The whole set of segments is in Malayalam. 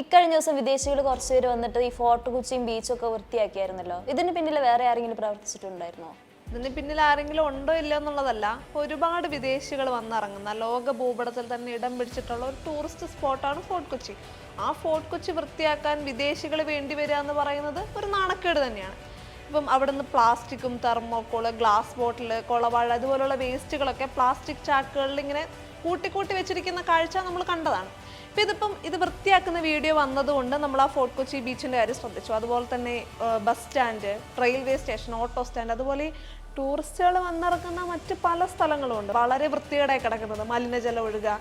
ഇക്കഴിഞ്ഞ ദിവസം വിദേശികൾ കുറച്ചുപേര് വന്നിട്ട് ഈ ഫോർട്ട് കൊച്ചിയും ബീച്ചൊക്കെ വൃത്തിയാക്കിയായിരുന്നല്ലോ. ഇതിന് പിന്നിൽ വേറെ ആരെങ്കിലും പ്രവർത്തിച്ചിട്ടുണ്ടായിരുന്നോ? ഇതിന് പിന്നിൽ ആരെങ്കിലും ഉണ്ടോ ഇല്ല എന്നുള്ളതല്ല, ഒരുപാട് വിദേശികൾ വന്നിറങ്ങുന്ന ലോക ഭൂപടത്തിൽ തന്നെ ഇടം പിടിച്ചിട്ടുള്ള ഒരു ടൂറിസ്റ്റ് സ്പോട്ടാണ് ഫോർട്ട് കൊച്ചി. ആ ഫോർട്ട് കൊച്ചി വൃത്തിയാക്കാൻ വിദേശികൾ വേണ്ടി വരിക എന്ന് പറയുന്നത് ഒരു നാണക്കേട് തന്നെയാണ്. ഇപ്പം അവിടുന്ന് പ്ലാസ്റ്റിക്കും തെർമോക്കോള്, ഗ്ലാസ് ബോട്ടിൽ, കുളവാഴ ഇതുപോലുള്ള വേസ്റ്റുകളൊക്കെ പ്ലാസ്റ്റിക് ചാക്കുകളിൽ ഇങ്ങനെ കൂട്ടിക്കൂട്ടി വെച്ചിരിക്കുന്ന കാഴ്ച നമ്മൾ കണ്ടതാണ്. ഇപ്പം ഇത് വൃത്തിയാക്കുന്ന വീഡിയോ വന്നതുകൊണ്ട് നമ്മൾ ആ ഫോർട്ട് കൊച്ചി ബീച്ചിൻ്റെ കാര്യം ശ്രദ്ധിച്ചു. അതുപോലെ തന്നെ bus stand, railway station, auto stand, അതുപോലെ ടൂറിസ്റ്റുകൾ വന്നിറങ്ങുന്ന മറ്റ് പല സ്ഥലങ്ങളും ഉണ്ട് വളരെ വൃത്തികേടായി കിടക്കുന്നത്. മലിനജലം ഒഴുകുക,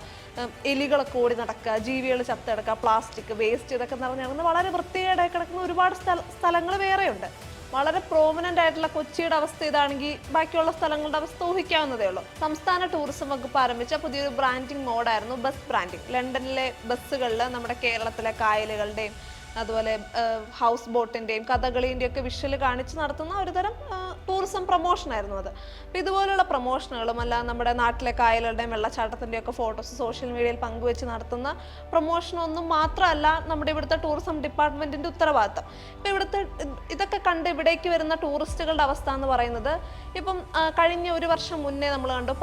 എലികളൊക്കെ ഓടി നടക്കുക, ജീവികൾ ചത്തെടുക്കുക, പ്ലാസ്റ്റിക് വേസ്റ്റ് ഇതൊക്കെ നിറഞ്ഞിറങ്ങുന്ന വളരെ വൃത്തികേടായി കിടക്കുന്ന ഒരുപാട് സ്ഥലങ്ങൾ വേറെയുണ്ട്. വളരെ പ്രോമിനൻ്റ് ആയിട്ടുള്ള കൊച്ചിയുടെ അവസ്ഥ ഇതാണെങ്കിൽ ബാക്കിയുള്ള സ്ഥലങ്ങളുടെ അവസ്ഥ ഊഹിക്കാവുന്നതേ ഉള്ളൂ. സംസ്ഥാന ടൂറിസം വകുപ്പ് ആരംഭിച്ച പുതിയൊരു ബ്രാൻഡിങ് മോഡായിരുന്നു ബസ് ബ്രാൻഡിങ്. ലണ്ടനിലെ ബസ്സുകളിൽ നമ്മുടെ കേരളത്തിലെ കായലുകളുടെയും അതുപോലെ ഹൗസ് ബോട്ടിൻ്റെയും കഥകളിൻ്റെയും ഒക്കെ വിഷ്വൽ കാണിച്ച് നടത്തുന്ന ഒരുതരം ടൂറിസം പ്രൊമോഷനായിരുന്നു അത്. അപ്പം ഇതുപോലുള്ള പ്രൊമോഷനുകളും അല്ല നമ്മുടെ നാട്ടിലെ കായലുകളുടെയും വെള്ളച്ചാട്ടത്തിൻ്റെയും ഒക്കെ ഫോട്ടോസ് സോഷ്യൽ മീഡിയയിൽ പങ്കുവെച്ച് നടത്തുന്ന പ്രൊമോഷനൊന്നും മാത്രമല്ല നമ്മുടെ ഇവിടുത്തെ ടൂറിസം ഡിപ്പാർട്ട്മെൻറ്റിൻ്റെ ഉത്തരവാദിത്തം. ഇപ്പം ഇവിടുത്തെ ഇതൊക്കെ കണ്ട് ഇവിടേക്ക് വരുന്ന ടൂറിസ്റ്റുകളുടെ അവസ്ഥ എന്ന് പറയുന്നത്, ഇപ്പം കഴിഞ്ഞ ഒരു വർഷം മുന്നേ നമ്മൾ കണ്ടു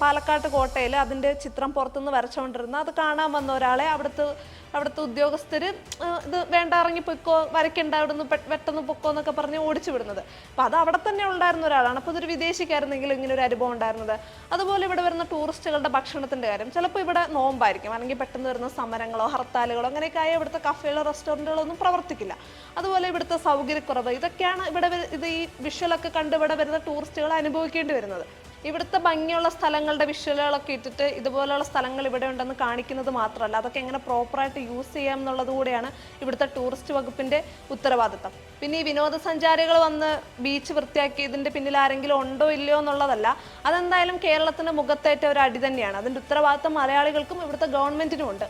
പാലക്കാട്ട് കോട്ടയിൽ അതിൻ്റെ ചിത്രം പുറത്തുനിന്ന് വരച്ചുകൊണ്ടിരുന്ന അത് കാണാൻ വന്ന ഒരാളെ അവിടുത്തെ ഉദ്യോഗസ്ഥർ ഇത് വേണ്ട ഇറങ്ങി പൊയ്ക്കോ, വരയ്ക്കണ്ട, അവിടുന്ന് പെട്ടെന്ന് പൊക്കോ എന്നൊക്കെ പറഞ്ഞ് ഓടിച്ചു വിടുന്നത്. അപ്പം അത് അവിടെ തന്നെ ഉണ്ടായിരുന്ന ഒരാളാണ്. അപ്പോൾ ഇതൊരു വിദേശിക്കായിരുന്നെങ്കിലും ഇങ്ങനെ ഒരു അനുഭവം ഉണ്ടായിരുന്നത്. അതുപോലെ ഇവിടെ വരുന്ന ടൂറിസ്റ്റുകളുടെ ഭക്ഷണത്തിൻ്റെ കാര്യം, ചിലപ്പോൾ ഇവിടെ നോമ്പായിരിക്കും, അല്ലെങ്കിൽ പെട്ടെന്ന് വരുന്ന സമരങ്ങളോ ഹർത്താലുകളോ അങ്ങനെയൊക്കെ ആയ ഇവിടുത്തെ കഫേകളോ റെസ്റ്റോറൻറ്റുകളോ ഒന്നും പ്രവർത്തിക്കില്ല. അതുപോലെ ഇവിടുത്തെ സൗകര്യക്കുറവ്, ഇതൊക്കെയാണ് ഈ വിഷ്വലൊക്കെ കണ്ട് ഇവിടെ വരുന്ന ടൂറിസ്റ്റുകൾ അനുഭവിക്കേണ്ടി വരുന്നത്. ഇവിടുത്തെ ഭംഗിയുള്ള സ്ഥലങ്ങളുടെ വിഷ്വലുകളൊക്കെ ഇട്ടിട്ട് ഇതുപോലെയുള്ള സ്ഥലങ്ങൾ ഇവിടെ ഉണ്ടെന്ന് കാണിക്കുന്നത് മാത്രമല്ല, അതൊക്കെ എങ്ങനെ പ്രോപ്പറായിട്ട് യൂസ് ചെയ്യാം എന്നുള്ളത് കൂടെയാണ് ഇവിടുത്തെ ടൂറിസ്റ്റ് വകുപ്പിൻ്റെ ഉത്തരവാദിത്തം. പിന്നെ ഈ വിനോദസഞ്ചാരികൾ വന്ന് ബീച്ച് വൃത്തിയാക്കി ഇതിൻ്റെ പിന്നിൽ ആരെങ്കിലും ഉണ്ടോ ഇല്ലയോ എന്നുള്ളതല്ല, അതെന്തായാലും കേരളത്തിൻ്റെ മുഖത്തേറ്റ ഒരു അടി തന്നെയാണ്. അതിൻ്റെ ഉത്തരവാദിത്തം മലയാളികൾക്കും ഇവിടുത്തെ ഗവൺമെൻറ്റിനും ഉണ്ട്.